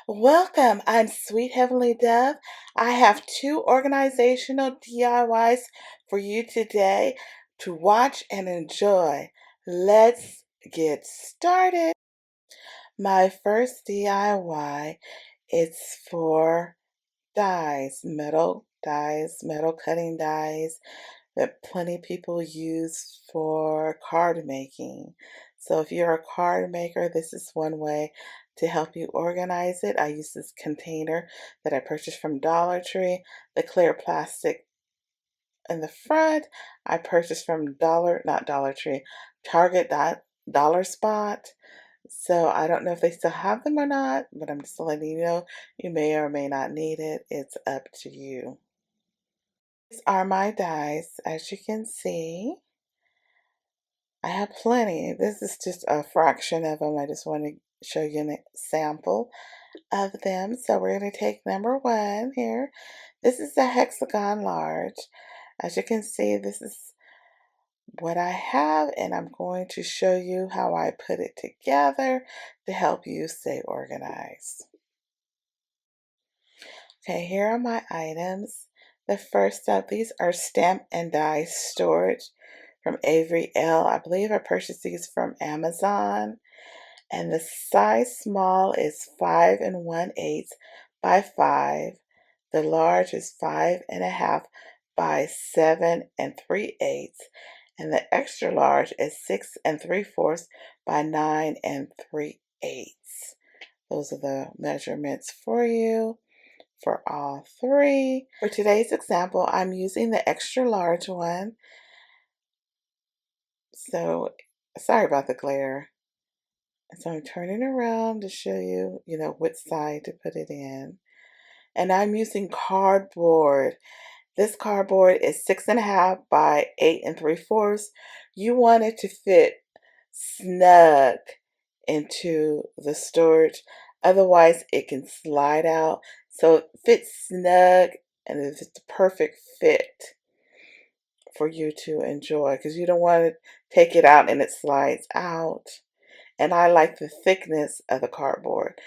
Welcome. I'm Sweet Heavenly Dove. I have two organizational DIYs for you today to watch and enjoy. Let's get started. My first DIY is for dies, metal cutting dies that plenty people use for card making. So if you're a card maker, this is one way to help you organize it. I use this container that I purchased from Dollar Tree, the clear plastic in the front. I purchased from not Dollar Tree, Target Dollar Spot. So I don't know if they still have them or not, but I'm just letting you know you may or may not need it. It's up to you. These are my dies. As you can see, I have plenty. This is just a fraction of them. I just want to show you an sample of them. So we're going to take number one here. This is a hexagon large. As you can see, this is what I have, and I'm going to show you how I put it together to help you stay organized. Okay, here are my items. The first up, these are stamp and die storage from Avery L. I believe I purchased these from Amazon. And the size small is 5 1/8 by 5. The large is 5.5 by 7 3/8. And the extra large is 6 3/4 by 9 3/8. Those are the measurements for you for all three. For today's example, I'm using the extra large one. So sorry about the glare. So I'm turning around to show you, which side to put it in. And I'm using cardboard. This cardboard is 6.5 by 8 3/4. You want it to fit snug into the storage. Otherwise, it can slide out. So it fits snug and it's the perfect fit for you to enjoy because you don't want to take it out and it slides out. And I like the thickness of the cardboard.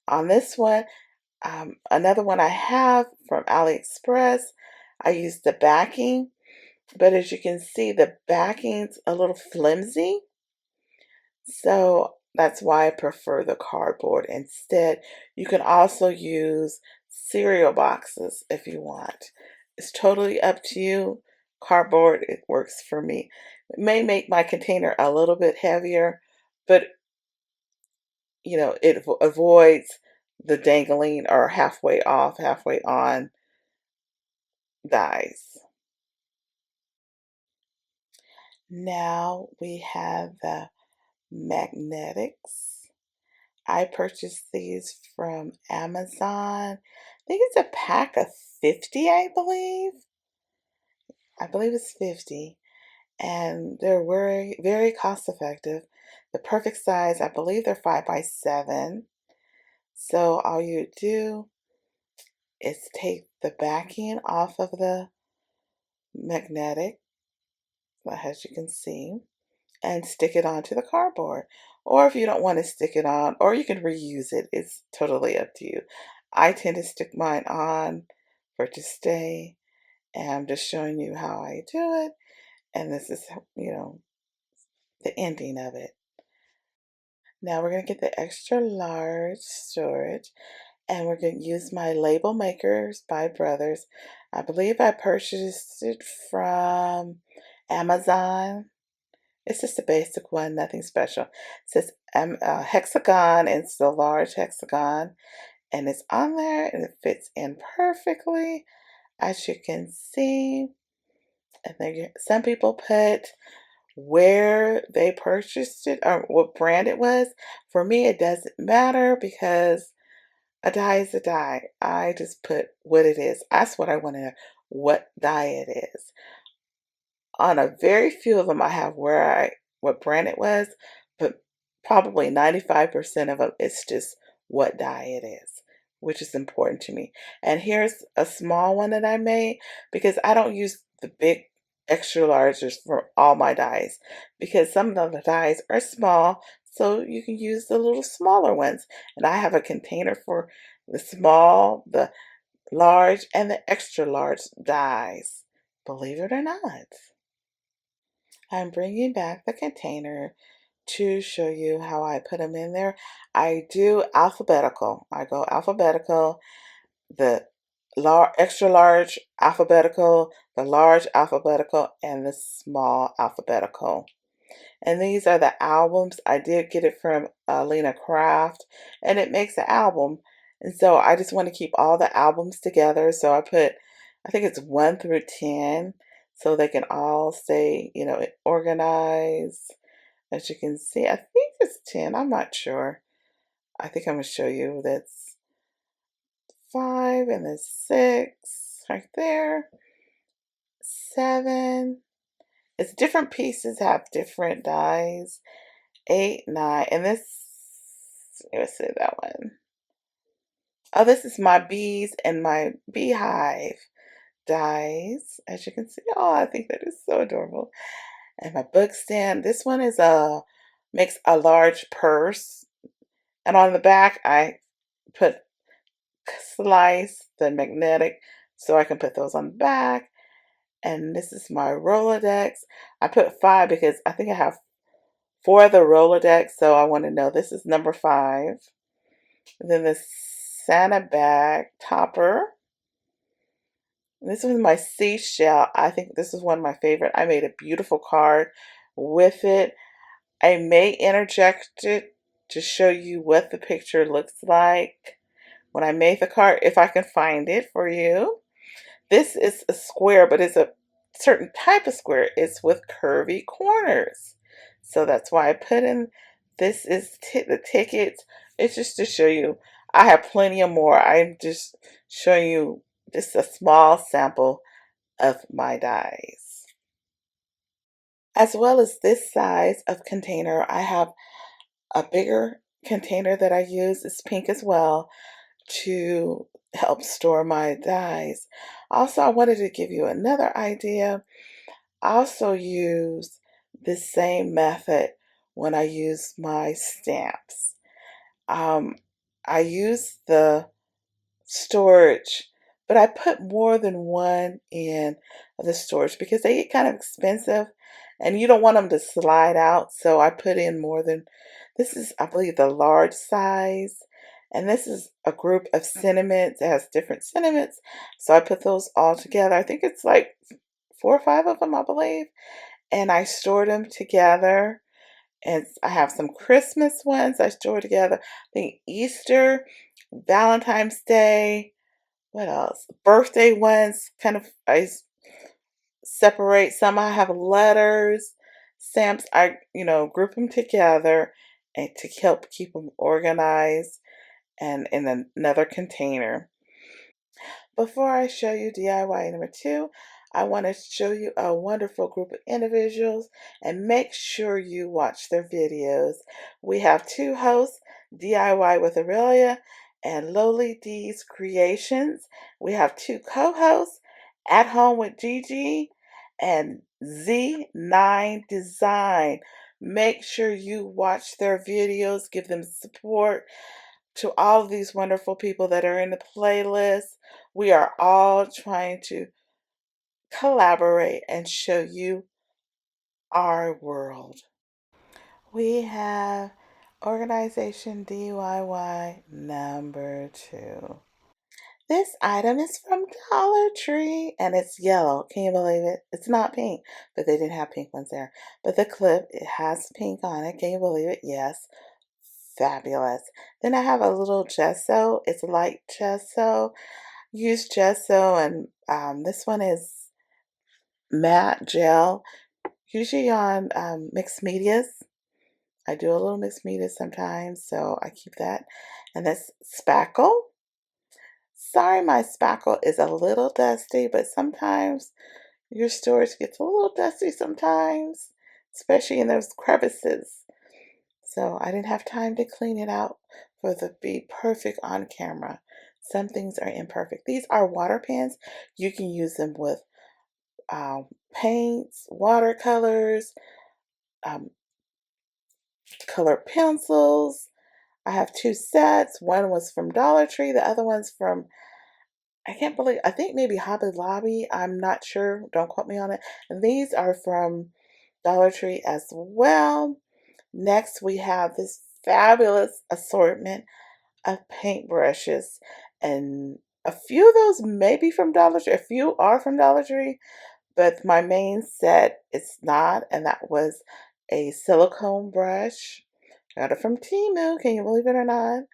On this one, another one I have from AliExpress, I used the backing, but as you can see, the backing's a little flimsy. So that's why I prefer the cardboard instead. You can also use cereal boxes if you want. It's totally up to you. Cardboard, it works for me. It may make my container a little bit heavier, but it avoids the dangling or halfway off, halfway on dies. Now we have the magnetics. I purchased these from Amazon. I think it's a pack of 50, I believe. I believe it's 50. And they're very, very cost effective. The perfect size, I believe they're 5 by 7. So all you do is take the backing off of the magnetic, as you can see, and stick it onto the cardboard. Or if you don't want to stick it on, or you can reuse it, it's totally up to you. I tend to stick mine on for it to stay, and I'm just showing you how I do it. And this is, the ending of it. Now we're going to get the extra large storage, and we're going to use my Label Makers by Brothers. I believe I purchased it from Amazon. It's just a basic one, nothing special. It says hexagon, it's the large hexagon, and it's on there and it fits in perfectly, as you can see. And then some people put where they purchased it or what brand it was. For me, it doesn't matter because a die is a die. I just put what it is. That's what I want to know, what die it is. On a very few of them, I have what brand it was, but probably 95% of them, it's just what dye it is, which is important to me. And here's a small one that I made because I don't use the big extra larges for all my dyes because some of the dyes are small, So you can use the little smaller ones. And I have a container for the small, the large, and the extra large dies. Believe it or not. I'm bringing back the container to show you how I put them in there. I do alphabetical. I go alphabetical, the extra large alphabetical, the large alphabetical, and the small alphabetical. And these are the albums. I did get it from Lena Craft, and it makes an album. And so I just want to keep all the albums together. So I think it's 1 through 10, so they can all stay, organized. As you can see, I think it's 10. I'm not sure. I think I'm going to show you that's 5 and then 6 right there. 7. It's different pieces have different dies. 8, 9, and this, let's see that one. Oh, this is my bees and my beehive dies. As you can see, oh, I think that is so adorable. And my book stand. This one is makes a large purse, and on the back I put slice the magnetic so I can put those on the back. And this is my Rolodex. I put 5 because I think I have 4 of the Rolodex, so I want to know this is number 5. And then the Santa bag topper. This was my seashell. I think this is one of my favorite. I made a beautiful card with it. I may interject it to show you what the picture looks like when I made the card, if I can find it for you. This is a square, but it's a certain type of square. It's with curvy corners. So that's why I put in, this is the tickets. It's just to show you. I have plenty of more. I'm just showing you just a small sample of my dies. As well as this size of container, I have a bigger container that I use. It's pink as well, to help store my dies. Also, I wanted to give you another idea. I also use the same method when I use my stamps. Um, I use the storage, but I put more than one in the storage because they get kind of expensive and you don't want them to slide out. So I put in more than, this is, I believe, the large size. And this is a group of sentiments. It has different sentiments. So I put those all together. I think it's like 4 or 5 of them, I believe. And I stored them together. And I have some Christmas ones I store together. I think Easter, Valentine's Day, what else? Birthday ones, kind of, I separate some. I have letters, stamps. I, group them together and to help keep them organized and in another container. Before I show you DIY number 2, I want to show you a wonderful group of individuals and make sure you watch their videos. We have 2 hosts, DIY with Aurelia and Lowly D's Creations. We have 2 co-hosts, At Home with Gigi and Z9 Design. Make sure you watch their videos, give them support. To all of these wonderful people that are in the playlist, we are all trying to collaborate and show you our world. We have organization DIY number 2. This item is from Dollar Tree and it's yellow. Can you believe it? It's not pink, but they didn't have pink ones there. But the clip, it has pink on it. Can you believe it? Yes. Fabulous. Then I have a little gesso. It's light gesso. Use gesso, and this one is matte gel. Usually on mixed medias. I do a little mixed media sometimes, so I keep that. And this spackle. Sorry, my spackle is a little dusty, but sometimes your storage gets a little dusty sometimes, especially in those crevices. So I didn't have time to clean it out for the be perfect on camera. Some things are imperfect. These are water pens. You can use them with paints, watercolors, um, colored pencils. I have two sets. One was from Dollar Tree, the other one's from, I can't believe, I think maybe Hobby Lobby. I'm not sure. Don't quote me on it. And these are from Dollar Tree as well. Next, we have this fabulous assortment of paintbrushes, and a few of those may be from Dollar Tree. A few are from Dollar Tree, but my main set is not, and that was a silicone brush. Got it from Temu, can you believe it or not?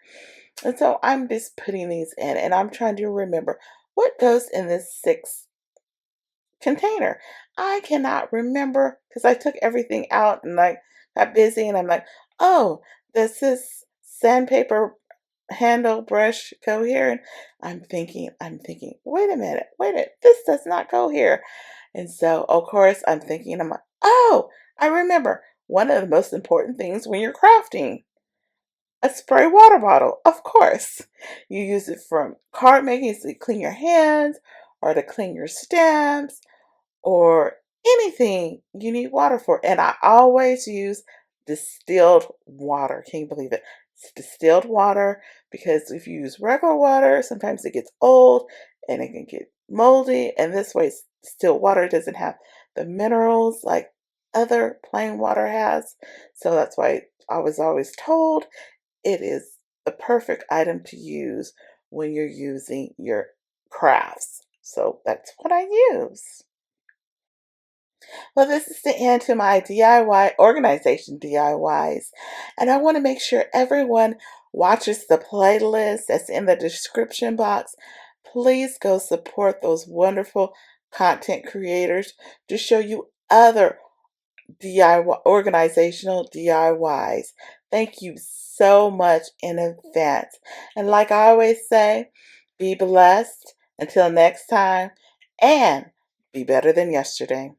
And so I'm just putting these in, and I'm trying to remember what goes in this six container. I cannot remember because I took everything out and I got busy, and I'm like, oh, does this sandpaper handle brush go here? And I'm thinking, wait a minute, this does not go here. And so, of course, I'm like, oh, I remember one of the most important things when you're crafting, a spray water bottle. Of course, you use it from card making to clean your hands or to clean your stamps or anything you need water for. And I always use distilled water. Can you believe it? It's distilled water, because if you use regular water, sometimes it gets old and it can get moldy. And this way, distilled water doesn't have the minerals like other plain water has. So that's why I was always told it is the perfect item to use when you're using your crafts. So that's what I use. Well, this is the end to my DIY organization DIYs, and I want to make sure everyone watches the playlist that's in the description box. Please go support those wonderful content creators to show you other DIY organizational DIYs. Thank you so much in advance. And like I always say, be blessed until next time, and be better than yesterday.